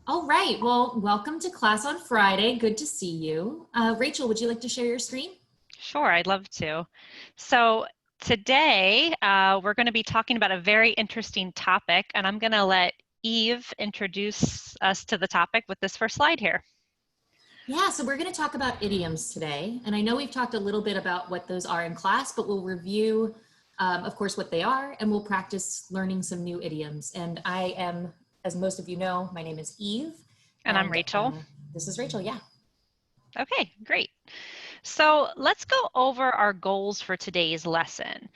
All right, well, welcome to class on Friday. Good to see you. Rachel, would you like to share your screen? Sure, I'd love to. So today we're going to be talking about a very interesting topic, and I'm going to let Eve introduce us to the topic with this first slide here. Yeah, so we're going to talk about idioms today. And I know we've talked a little bit about what those are in class, but we'll review, of course, what they are, and we'll practice learning some new idioms. And I am, as most of you know, my name is Eve. And I'm Rachel. This is Rachel, yeah. Okay, great. So let's go over our goals for today's lesson.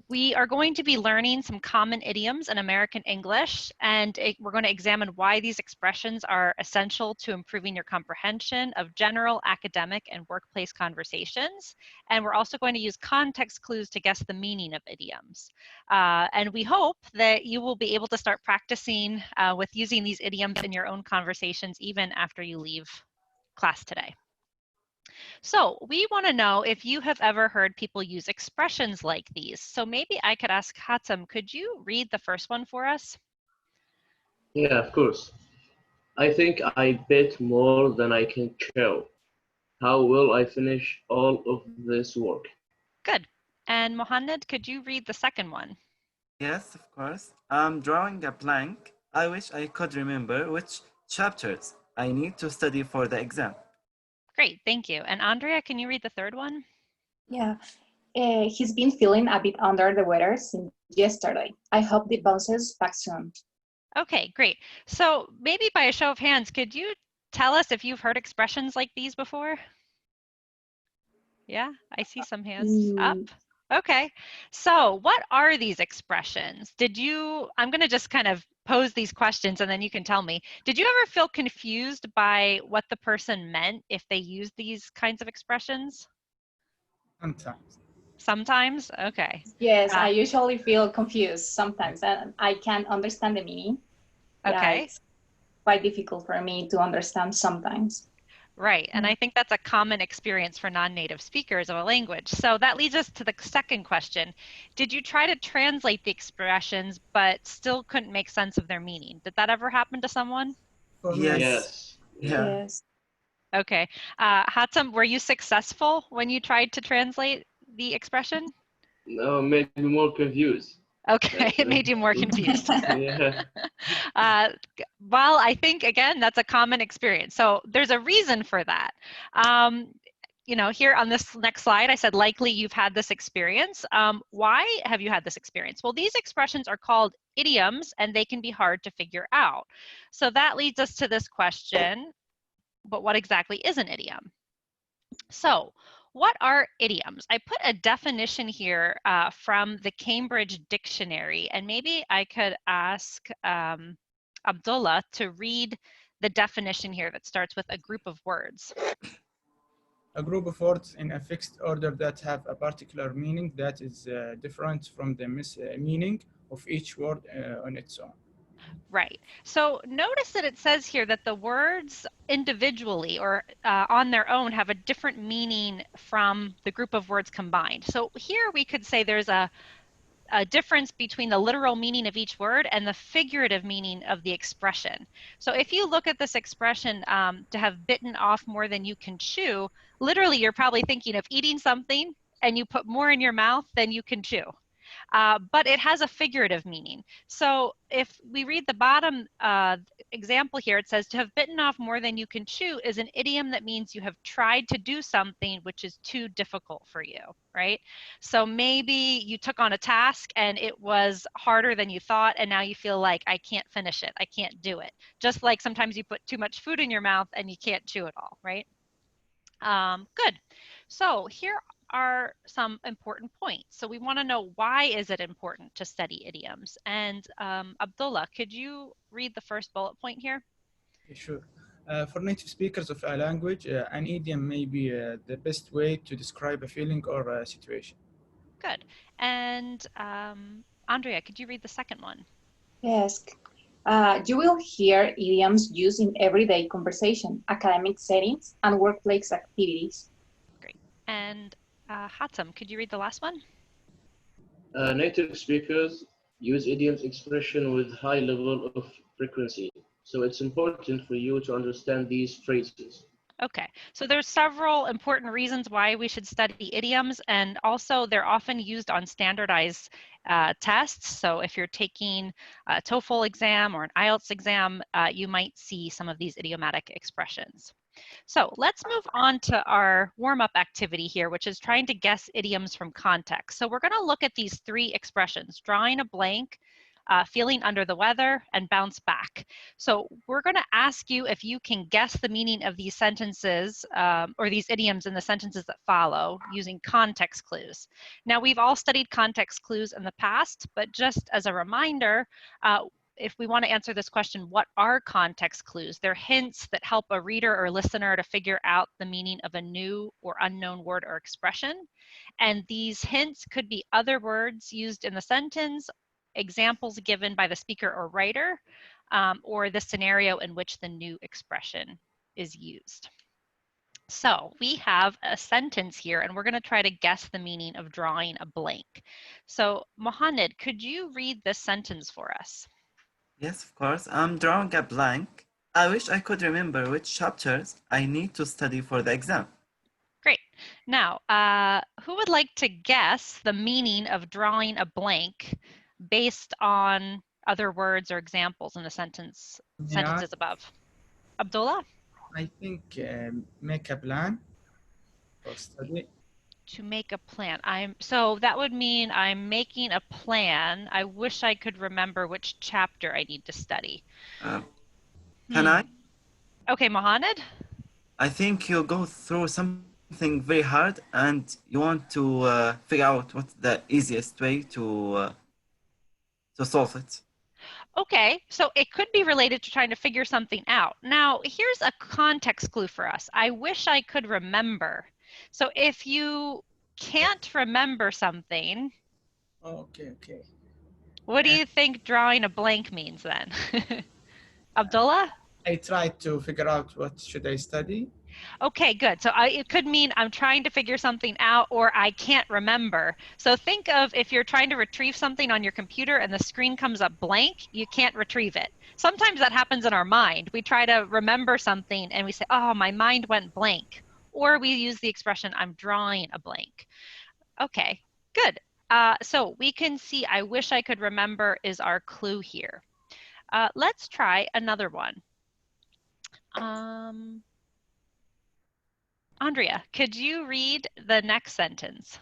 We are going to be learning some common idioms in American English, and we're going to examine why these expressions are essential to improving your comprehension of general academic and workplace conversations. And we're also going to use context clues to guess the meaning of idioms. And we hope that you will be able to start practicing with using these idioms in your own conversations even after you leave class today. So we want to know if you have ever heard people use expressions like these. So maybe I could ask Hatem, could you read the first one for us? Yeah, of course. I think I bit more than I can chew. How will I finish all of this work? Good. And Mohammed, could you read the second one? Yes, of course. I'm drawing a blank. I wish I could remember which chapters I need to study for the exam. Great, thank you. And Andrea, can you read the third one? Yeah, he's been feeling a bit under the weather since yesterday. I hope it bounces back soon. Okay, great. So maybe by a show of hands, could you tell us if you've heard expressions like these before? Yeah, I see some hands up. Okay, so what are these expressions? I'm going to just kind of pose these questions and then you can tell me. Did you ever feel confused by what the person meant if they used these kinds of expressions? Sometimes. Sometimes? Okay. Yes, I usually feel confused sometimes and I can't understand the meaning. Okay. Yeah, it's quite difficult for me to understand sometimes. Right, and I think that's a common experience for non-native speakers of a language. So that leads us to the second question. Did you try to translate the expressions but still couldn't make sense of their meaning? Did that ever happen to someone? Yes. Yeah. Yes. Okay. Hatem, were you successful when you tried to translate the expression? No, made me more confused. Okay, it made you more confused. Yeah. Well, I think, again, that's a common experience. So there's a reason for that. You know, here on this next slide, I said likely you've had this experience. Why have you had this experience? Well, these expressions are called idioms, and they can be hard to figure out. So that leads us to this question, but what exactly is an idiom? So what are idioms? I put a definition here from the Cambridge Dictionary, and maybe I could ask Abdullah to read the definition here that starts with a group of words. A group of words in a fixed order that have a particular meaning that is different from the meaning of each word on its own. Right. So notice that it says here that the words individually or on their own have a different meaning from the group of words combined. So here we could say there's a difference between the literal meaning of each word and the figurative meaning of the expression. So if you look at this expression, to have bitten off more than you can chew, literally you're probably thinking of eating something and you put more in your mouth than you can chew. But it has a figurative meaning. So if we read the bottom example here, it says to have bitten off more than you can chew is an idiom that means you have tried to do something which is too difficult for you, right? So maybe you took on a task and it was harder than you thought, and now you feel like I can't finish it, I can't do it. Just like sometimes you put too much food in your mouth and you can't chew it all, right? Good. So here are some important points. So we want to know, why is it important to study idioms? And Abdullah, could you read the first bullet point here? Sure. For native speakers of a language, an idiom may be the best way to describe a feeling or a situation. Good. And Andrea, could you read the second one? Yes. You will hear idioms used in everyday conversation, academic settings, and workplace activities. Great. And Hatem, could you read the last one? Native speakers use idioms expression with high level of frequency, So it's important for you to understand these phrases. Okay, so there's several important reasons why we should study idioms, and also they're often used on standardized tests. So if you're taking a TOEFL exam or an IELTS exam, you might see some of these idiomatic expressions. So let's move on to our warm-up activity here, which is trying to guess idioms from context. So we're going to look at these three expressions: drawing a blank, feeling under the weather, and bounce back. So we're going to ask you if you can guess the meaning of these sentences or these idioms in the sentences that follow using context clues. Now, we've all studied context clues in the past, but just as a reminder, if we want to answer this question, what are context clues? They're hints that help a reader or listener to figure out the meaning of a new or unknown word or expression. And these hints could be other words used in the sentence, examples given by the speaker or writer, or the scenario in which the new expression is used. So we have a sentence here, and we're going to try to guess the meaning of drawing a blank. So Mohammed, could you read this sentence for us? Yes, of course. I'm drawing a blank. I wish I could remember which chapters I need to study for the exam. Great. Now, who would like to guess the meaning of drawing a blank based on other words or examples in the sentences above? Abdullah? I think make a plan for study. To make a plan. So that would mean I'm making a plan. I wish I could remember which chapter I need to study. Can I? Okay, Mohammed? I think you'll go through something very hard and you want to figure out what's the easiest way to solve it. Okay, so it could be related to trying to figure something out. Now, here's a context clue for us. I wish I could remember. So if you can't remember something, Okay. what do you think drawing a blank means then? Abdullah? I tried to figure out what should I study. Okay, good. So it could mean I'm trying to figure something out, or I can't remember. So think of if you're trying to retrieve something on your computer and the screen comes up blank, you can't retrieve it. Sometimes that happens in our mind. We try to remember something and we say, oh, my mind went blank. Or we use the expression, I'm drawing a blank. Okay, good. So we can see I wish I could remember is our clue here. Let's try another one. Andrea, could you read the next sentence?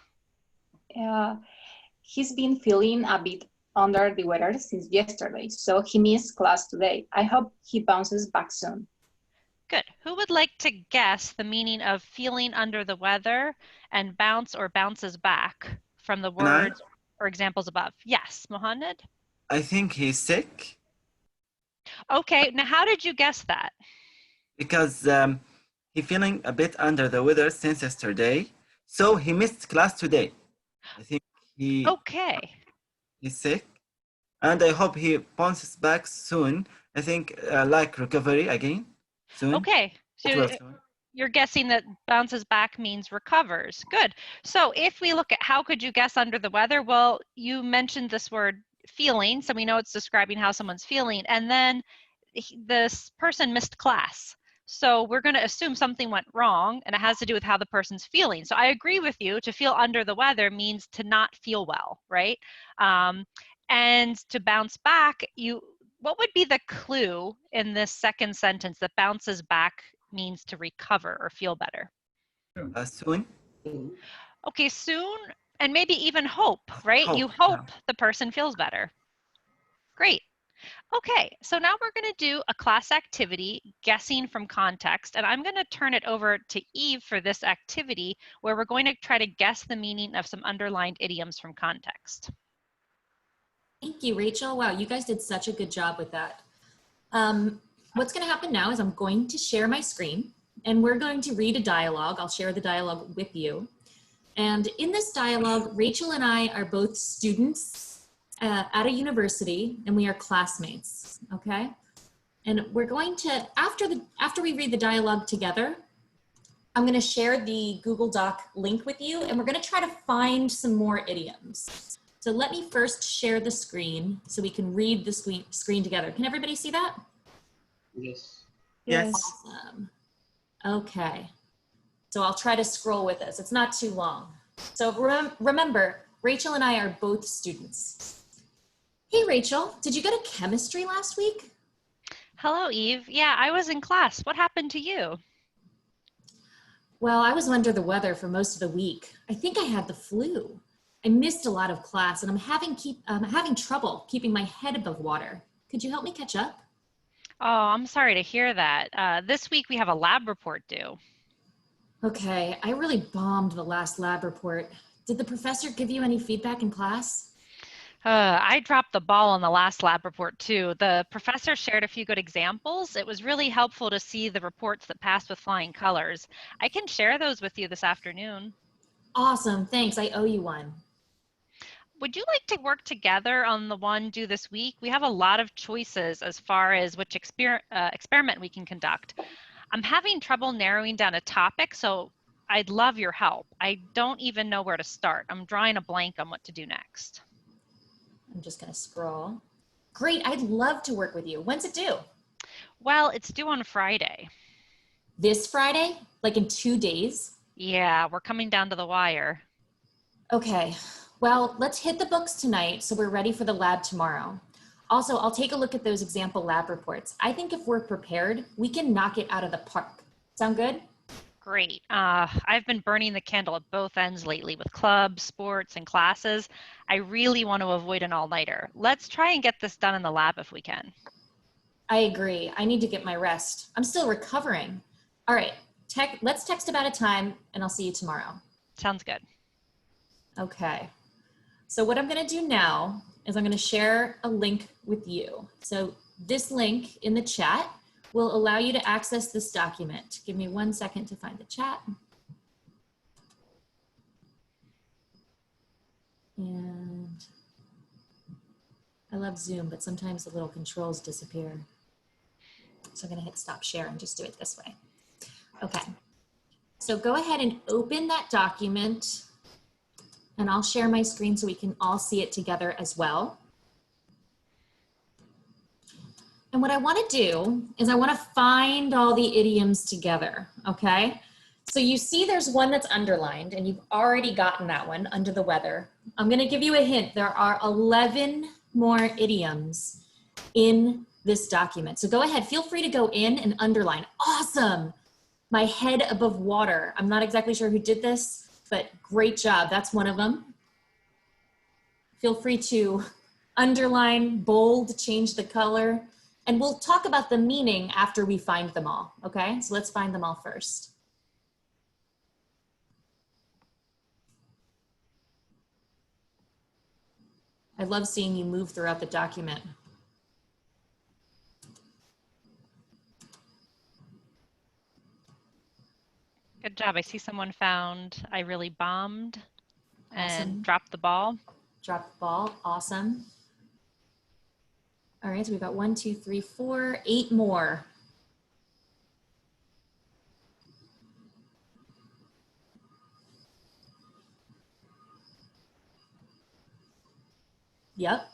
He's been feeling a bit under the weather since yesterday, so he missed class today. I hope he bounces back soon. Good. Who would like to guess the meaning of feeling under the weather and bounce or bounces back from the words or examples above? Yes, Mohammed? I think he's sick. Okay, now how did you guess that? Because he's feeling a bit under the weather since yesterday, so he missed class today. I think he's sick, and I hope he bounces back soon. I think like recovery again soon. Okay, so you're guessing that bounces back means recovers. Good. So if we look at how could you guess under the weather, well, you mentioned this word feeling, so we know it's describing how someone's feeling, and then this person missed class. So we're going to assume something went wrong, and it has to do with how the person's feeling. So I agree with you. To feel under the weather means to not feel well, right? And to bounce back, what would be the clue in this second sentence that bounces back means to recover or feel better? Soon. Okay, soon, and maybe even hope, right? You hope the person feels better. Great. Okay, so now we're going to do a class activity, guessing from context, and I'm going to turn it over to Eve for this activity where we're going to try to guess the meaning of some underlined idioms from context. Thank you, Rachel. Wow, you guys did such a good job with that. What's going to happen now is I'm going to share my screen, and we're going to read a dialogue. I'll share the dialogue with you. And in this dialogue, Rachel and I are both students at a university, and we are classmates, okay? And we're going to, after we read the dialogue together, I'm going to share the Google Doc link with you, and we're going to try to find some more idioms. So let me first share the screen so we can read the screen together. Can everybody see that? Yes. Yes. Awesome. Okay. So I'll try to scroll with this. It's not too long. So remember, Rachel and I are both students. Hey, Rachel, did you go to chemistry last week? Hello, Eve. Yeah, I was in class. What happened to you? Well, I was under the weather for most of the week. I think I had the flu. I missed a lot of class and I'm having trouble keeping my head above water. Could you help me catch up? Oh, I'm sorry to hear that. This week we have a lab report due. Okay, I really bombed the last lab report. Did the professor give you any feedback in class? I dropped the ball on the last lab report too. The professor shared a few good examples. It was really helpful to see the reports that passed with flying colors. I can share those with you this afternoon. Awesome, thanks. I owe you one. Would you like to work together on the one due this week? We have a lot of choices as far as which experiment we can conduct. I'm having trouble narrowing down a topic, so I'd love your help. I don't even know where to start. I'm drawing a blank on what to do next. I'm just gonna scroll. Great, I'd love to work with you. When's it due? Well, it's due on Friday. This Friday? Like in 2 days? Yeah, we're coming down to the wire. Okay, well, let's hit the books tonight so we're ready for the lab tomorrow. Also, I'll take a look at those example lab reports. I think if we're prepared, we can knock it out of the park. Sound good? Great. I've been burning the candle at both ends lately with clubs, sports, and classes. I really want to avoid an all-nighter. Let's try and get this done in the lab if we can. I agree. I need to get my rest. I'm still recovering. All right, let's text about a time and I'll see you tomorrow. Sounds good. Okay. So what I'm gonna do now is I'm gonna share a link with you. So this link in the chat will allow you to access this document. Give me 1 second to find the chat. And I love Zoom, but sometimes the little controls disappear. So I'm gonna hit stop share and just do it this way. Okay, so go ahead and open that document and I'll share my screen so we can all see it together as well. And what I want to do is I want to find all the idioms together, okay? So you see there's one that's underlined and you've already gotten that one, under the weather. I'm going to give you a hint. There are 11 more idioms in this document. So go ahead, feel free to go in and underline. Awesome. My head above water. I'm not exactly sure who did this, but great job. That's one of them. Feel free to underline, bold, change the color. And we'll talk about the meaning after we find them all, okay? So let's find them all first. I love seeing you move throughout the document. Good job. I see someone found I really bombed and Awesome. dropped the ball. Drop the ball, awesome. All right, so we've got 1, 2, 3, 4, 8 more. Yep.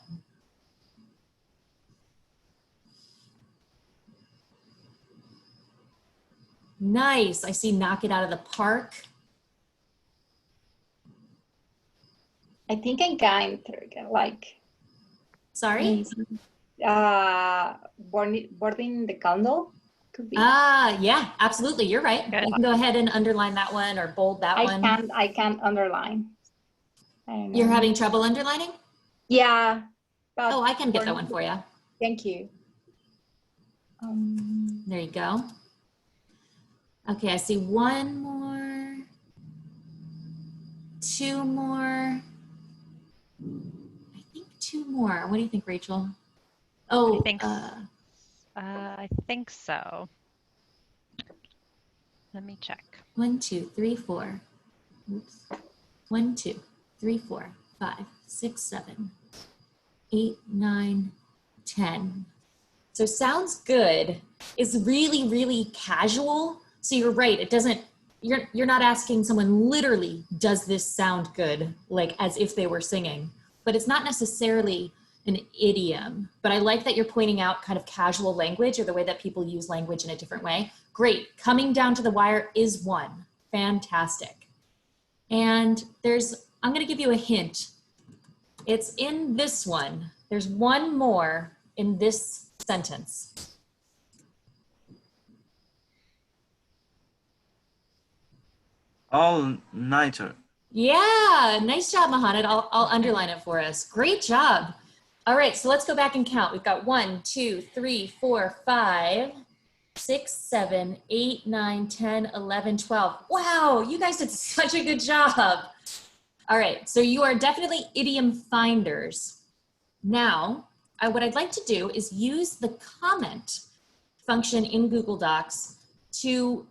Nice, I see knock it out of the park. I think I got like. Sorry? Boarding the candle could be. Yeah, absolutely, you're right. Good. You can go ahead and underline that one or bold that one. I can't underline. I don't know. You're having trouble underlining? Yeah. But Oh, I can get that one for you. Thank you. There you go. Okay, I see 1 more, 2 more. I think 2 more. What do you think, Rachel? Oh, I think so. Let me check. 1, 2, 3, 4. Oops. 1, 2, 3, 4, 5, 6, 7, 8, 9, 10. So sounds good is really, really casual. So you're right. It doesn't, you're not asking someone literally, does this sound good? Like as if they were singing, but it's not necessarily An idiom. But I like that you're pointing out kind of casual language or the way that people use language in a different way. Great. Coming down to the wire is one. Fantastic. And I'm going to give you a hint. It's in this one. There's one more in this sentence. All-nighter. Yeah, nice job, Mohammed. I'll underline it for us. Great job. All right, so let's go back and count. We've got 1, 2, 3, 4, 5, 6, 7, 8, 9, 10, 11, 12. Wow, you guys did such a good job. All right, so you are definitely idiom finders. Now, what I'd like to do is use the comment function in Google Docs to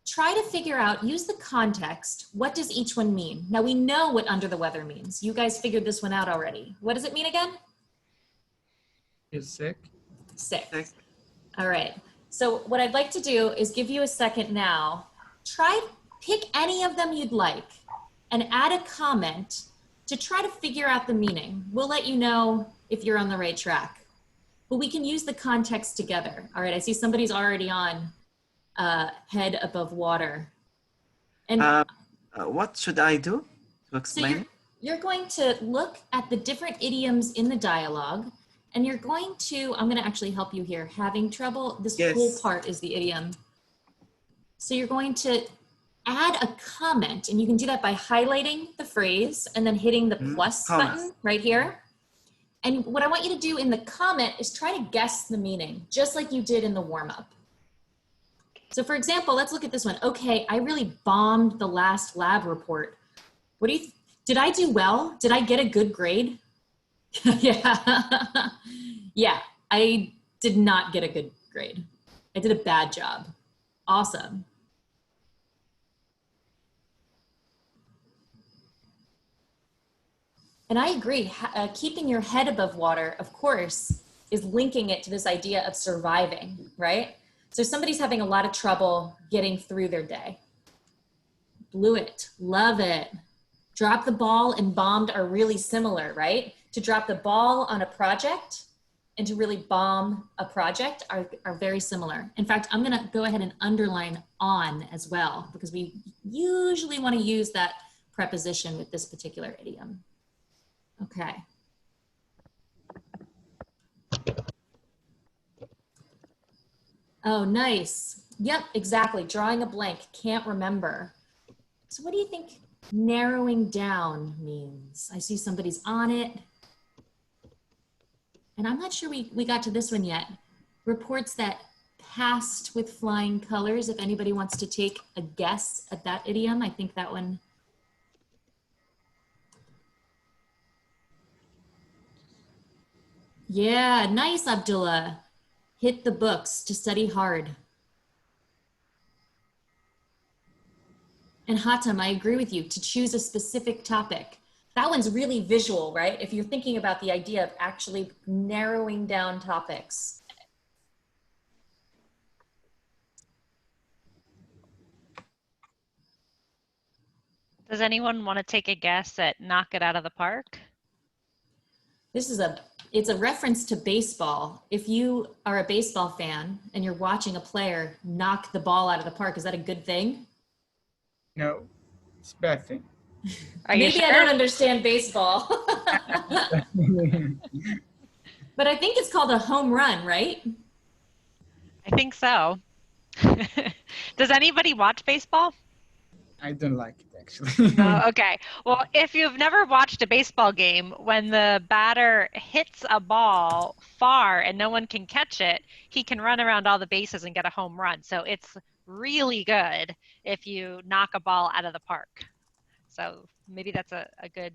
try to figure out, use the context, what does each one mean? Now we know what under the weather means. You guys figured this one out already. What does it mean again? Is sick. Sick. All right. So what I'd like to do is give you a second now. Pick any of them you'd like and add a comment to try to figure out the meaning. We'll let you know if you're on the right track. But we can use the context together. All right, I see somebody's already on head above water. And what should I do to explain? So you're going to look at the different idioms in the dialogue, and you're going to, I'm going to actually help you here. Having trouble, this whole part is the idiom. So you're going to add a comment, and you can do that by highlighting the phrase and then hitting the plus button right here. And what I want you to do in the comment is try to guess the meaning, just like you did in the warm-up. So for example, let's look at this one. Okay, I really bombed the last lab report. What do you, did I do well? Did I get a good grade? Yeah. Yeah, I did not get a good grade. I did a bad job. Awesome. And I agree, keeping your head above water, of course, is linking it to this idea of surviving, right? So somebody's having a lot of trouble getting through their day. Blew it, love it. Drop the ball and bombed are really similar, right? To drop the ball on a project and to really bomb a project are very similar. In fact, I'm gonna go ahead and underline on as well, because we usually wanna use that preposition with this particular idiom. Okay. Oh, nice. Yep, exactly. Drawing a blank, can't remember. So what do you think narrowing down means? I see somebody's on it. And I'm not sure we got to this one yet. Reports that passed with flying colors. If anybody wants to take a guess at that idiom, I think that one. Yeah, nice, Abdullah. Hit the books to study hard. And Hatem, I agree with you, to choose a specific topic. That one's really visual, right? If you're thinking about the idea of actually narrowing down topics. Does anyone want to take a guess at knock it out of the park? It's a reference to baseball. If you are a baseball fan and you're watching a player knock the ball out of the park, is that a good thing? No, it's a bad thing. Maybe I don't understand baseball. But I think it's called a home run, right? I think so. Does anybody watch baseball? I don't like it, actually. Okay. Well, if you've never watched a baseball game, when the batter hits a ball far and no one can catch it, he can run around all the bases and get a home run. So it's really good if you knock a ball out of the park. So maybe that's a good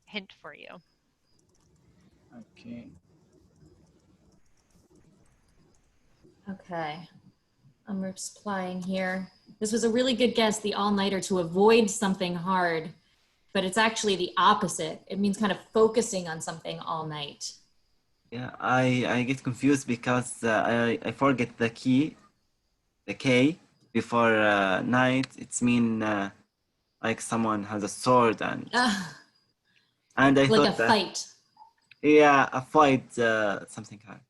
hint for you. Okay. Okay. I'm replying here. This was a really good guess, the all-nighter, to avoid something hard, but it's actually the opposite. It means kind of focusing on something all night. Yeah, I get confused because I forget the K before night. It's mean like someone has a sword and I like thought a fight. Yeah, avoid something hard.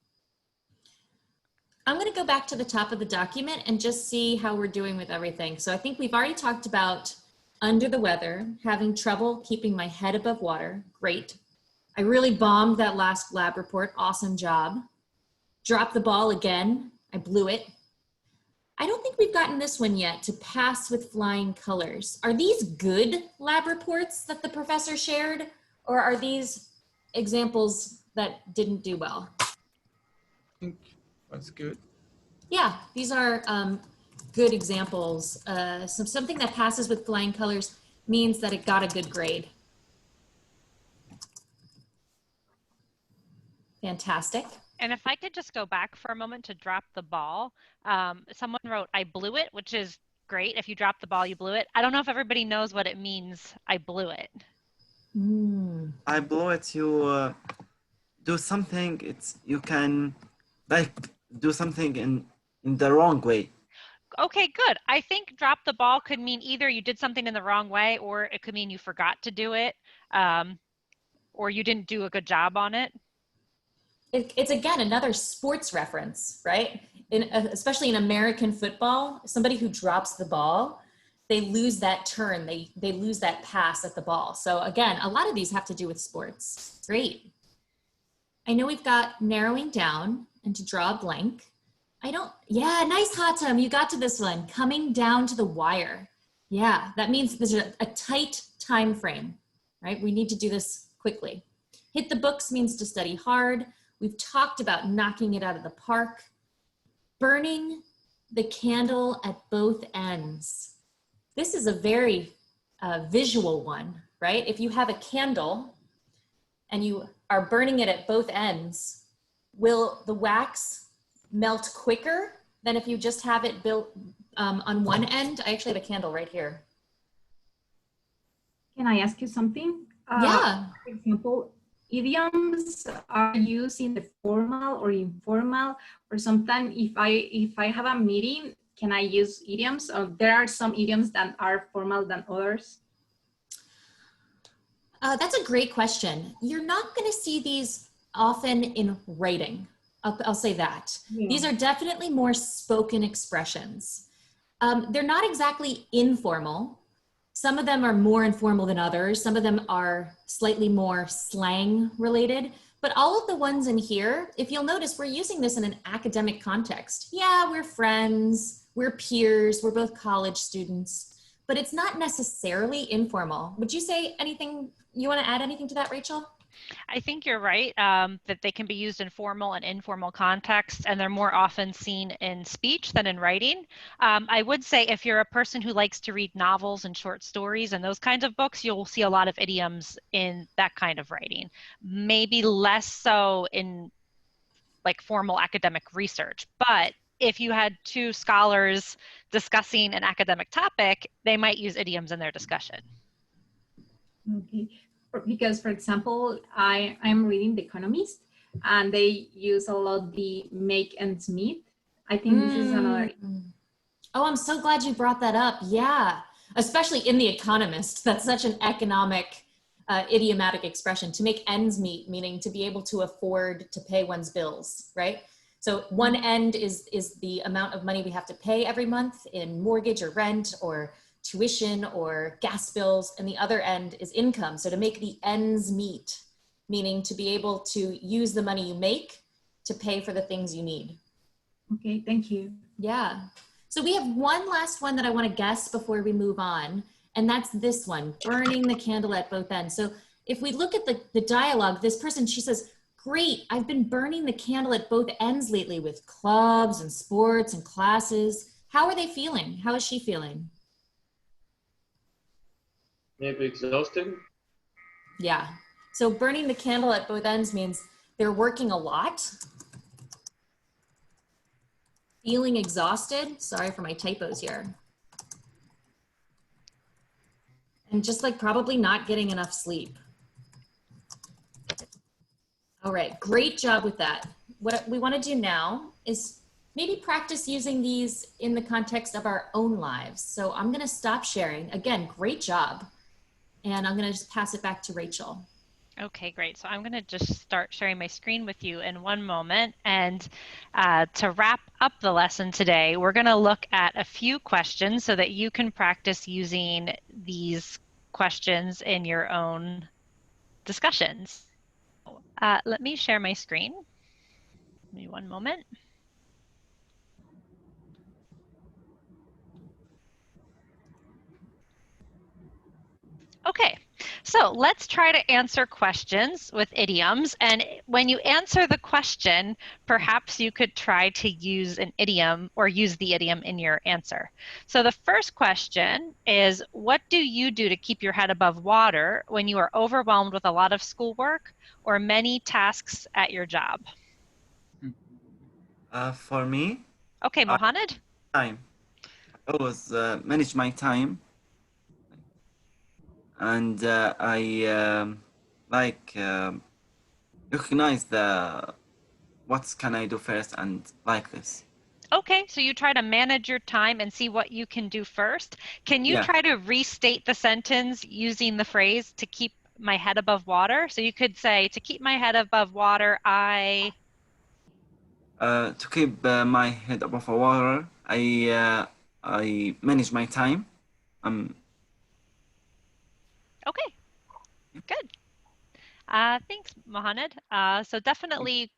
I'm going to go back to the top of the document and just see how we're doing with everything. So I think we've already talked about under the weather, having trouble keeping my head above water. Great. I really bombed that last lab report. Awesome job. Dropped the ball again. I blew it. I don't think we've gotten this one yet, to pass with flying colors. Are these good lab reports that the professor shared, or are these examples that didn't do well? I think that's good. Yeah, these are good examples. Something that passes with flying colors means that it got a good grade. Fantastic. And if I could just go back for a moment to drop the ball, someone wrote, I blew it, which is great. If you drop the ball, you blew it. I don't know if everybody knows what it means, I blew it. I blew it, you do something, you can like do something in the wrong way. Okay, good. I think drop the ball could mean either you did something in the wrong way, or it could mean you forgot to do it, or you didn't do a good job on it. It's again another sports reference, right? Especially in American football, somebody who drops the ball, they lose that turn, they lose that pass at the ball. So again, a lot of these have to do with sports. Great. I know we've got narrowing down and to draw a blank. Yeah, nice, Hatem, you got to this one. Coming down to the wire. Yeah, that means there's a tight time frame, right? We need to do this quickly. Hit the books means to study hard. We've talked about knocking it out of the park. Burning the candle at both ends. This is a very visual one, right? If you have a candle and you are burning it at both ends, will the wax melt quicker than if you just have it built on one end? I actually have a candle right here. Can I ask you something? Yeah. For example, idioms are used in the formal or informal, or sometimes if I have a meeting, can I use idioms? Or there are some idioms that are formal than others? That's a great question. You're not going to see these often in writing. I'll say that. Yeah. These are definitely more spoken expressions. They're not exactly informal. Some of them are more informal than others. Some of them are slightly more slang related, but all of the ones in here, if you'll notice, we're using this in an academic context. Yeah, we're friends, we're peers, we're both college students, but it's not necessarily informal. Would you say anything, you want to add anything to that, Rachel? I think you're right, that they can be used in formal and informal contexts, and they're more often seen in speech than in writing. I would say if you're a person who likes to read novels and short stories and those kinds of books, you'll see a lot of idioms in that kind of writing. Maybe less so in like formal academic research, but if you had two scholars discussing an academic topic, they might use idioms in their discussion. Okay. Because, for example, I'm reading The Economist, and they use a lot the make ends meet. I think this is another. Oh, I'm so glad you brought that up. Yeah, especially in The Economist. That's such an economic, idiomatic expression, to make ends meet, meaning to be able to afford to pay one's bills, right? So one end is the amount of money we have to pay every month in mortgage or rent or tuition or gas bills, and the other end is income. So to make the ends meet, meaning to be able to use the money you make to pay for the things you need. Okay, thank you. Yeah. So we have one last one that I want to guess before we move on, and that's this one, burning the candle at both ends. So if we look at the dialogue, this person, she says, great, I've been burning the candle at both ends lately with clubs and sports and classes. How are they feeling? How is she feeling? Maybe exhausted? Yeah. So burning the candle at both ends means they're working a lot, feeling exhausted. Sorry for my typos here. And just like probably not getting enough sleep. All right, great job with that. What we want to do now is maybe practice using these in the context of our own lives. So I'm going to stop sharing. Again, great job. And I'm going to just pass it back to Rachel. Okay, great. So I'm going to just start sharing my screen with you in one moment. And to wrap up the lesson today, we're going to look at a few questions so that you can practice using these questions in your own discussions. Let me share my screen. Give me one moment. Okay, so let's try to answer questions with idioms. And when you answer the question, perhaps you could try to use an idiom or use the idiom in your answer. So the first question is, what do you do to keep your head above water when you are overwhelmed with a lot of schoolwork or many tasks at your job? For me, Okay, Mohammed? time. I always manage my time, and I like recognize the what can I do first, and like this. Okay, so you try to manage your time and see what you can do first. Can you Yeah. try to restate the sentence using the phrase to keep my head above water? So you could say, to keep my head above water, To keep my head above water, I manage my time. Okay, good. Thanks, Mohammed. So definitely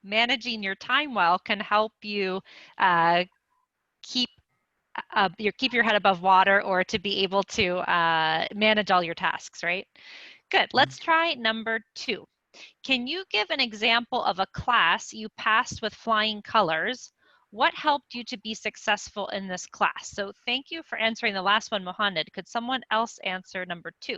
managing your time well can help you keep keep your head above water or to be able to manage all your tasks, right? Good. Let's try number 2. Can you give an example of a class you passed with flying colors? What helped you to be successful in this class? So thank you for answering the last one, Mohammed. Could someone else answer number 2?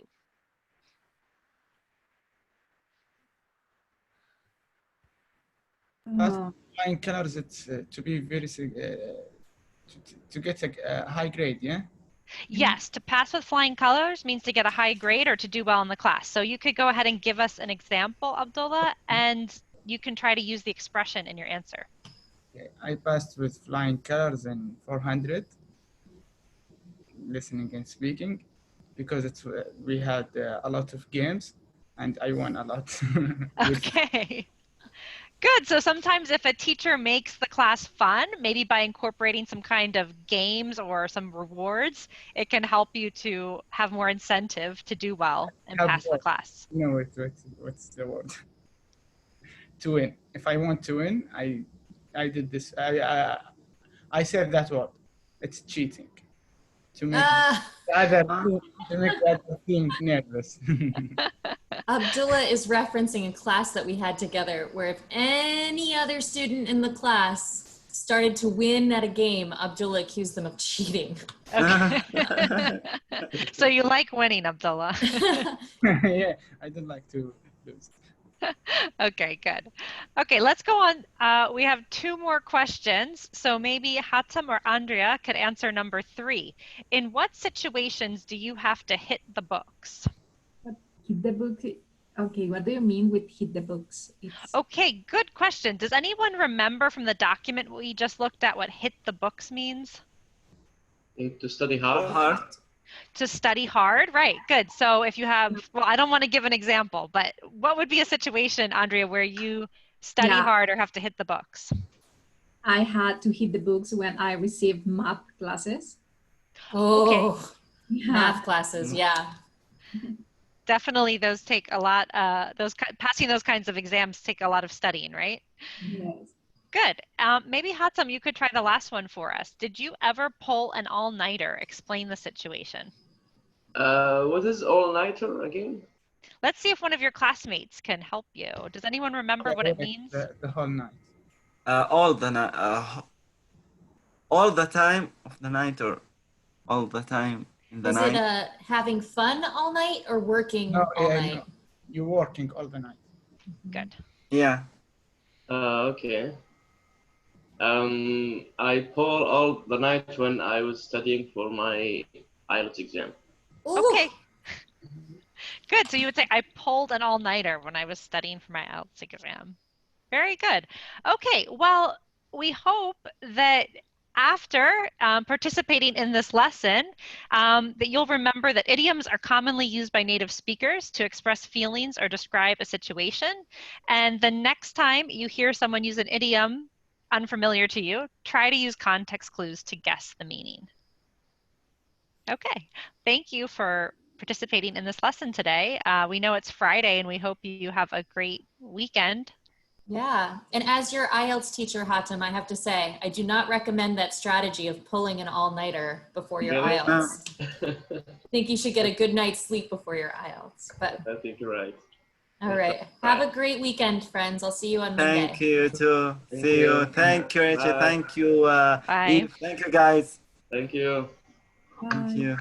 Flying colors, it's to be very to get a high grade, yeah? Yes, to pass with flying colors means to get a high grade or to do well in the class. So you could go ahead and give us an example, Abdullah, and you can try to use the expression in your answer. Okay. I passed with flying colors in 400, listening and speaking, because it's we had a lot of games, and I won a lot. Okay. Good. So sometimes if a teacher makes the class fun, maybe by incorporating some kind of games or some rewards, it can help you to have more incentive to do well and pass the class. No, what's the word? To win. If I want to win, I did this. I said that word. It's cheating. To make the other team, to make the other team nervous. Abdullah is referencing a class that we had together where if any other student in the class started to win at a game, Abdullah accused them of cheating. Okay. So you like winning, Abdullah. Yeah, I don't like to lose. Okay, good. Okay, let's go on. We have 2 more questions. So maybe Hatem or Andrea could answer number 3. In what situations do you have to hit the books? Hit the book. Okay, what do you mean with hit the books? Okay, good question. Does anyone remember from the document we just looked at what hit the books means? To study hard. To study hard, right? Good. So if you have, well, I don't want to give an example, but what would be a situation, Andrea, where you study hard or have to hit the books? I had to hit the books when I received math classes. Oh, okay. Math classes, yeah. Definitely those take a lot, passing those kinds of exams take a lot of studying, right? Yes. Good. Maybe Hatem, you could try the last one for us. Did you ever pull an all-nighter? Explain the situation. What is all-nighter again? Let's see if one of your classmates can help you. Does anyone remember what it means? The whole night. All the time of the night, or all the time in the night. Is it having fun all night or working all night? No. You're working all the night. Good. Yeah. Okay. I pulled all the night when I was studying for my IELTS exam. Ooh. Okay. Good. So you would say, I pulled an all-nighter when I was studying for my IELTS exam. Very good. Okay. Well, we hope that after participating in this lesson, that you'll remember that idioms are commonly used by native speakers to express feelings or describe a situation. And the next time you hear someone use an idiom unfamiliar to you, try to use context clues to guess the meaning. Okay, thank you for participating in this lesson today. We know it's Friday and we hope you have a great weekend. Yeah, and as your IELTS teacher, Hatem, I have to say, I do not recommend that strategy of pulling an all-nighter before your Really? IELTS. I think you should get a good night's sleep before your IELTS. But I think you're right. all right, have a great weekend, friends. I'll see you on Monday. Thank you too. Thank See you. you. Thank you, Richie. Bye. Thank you, Bye. Eve. Thank you, guys. Thank you. Thank you.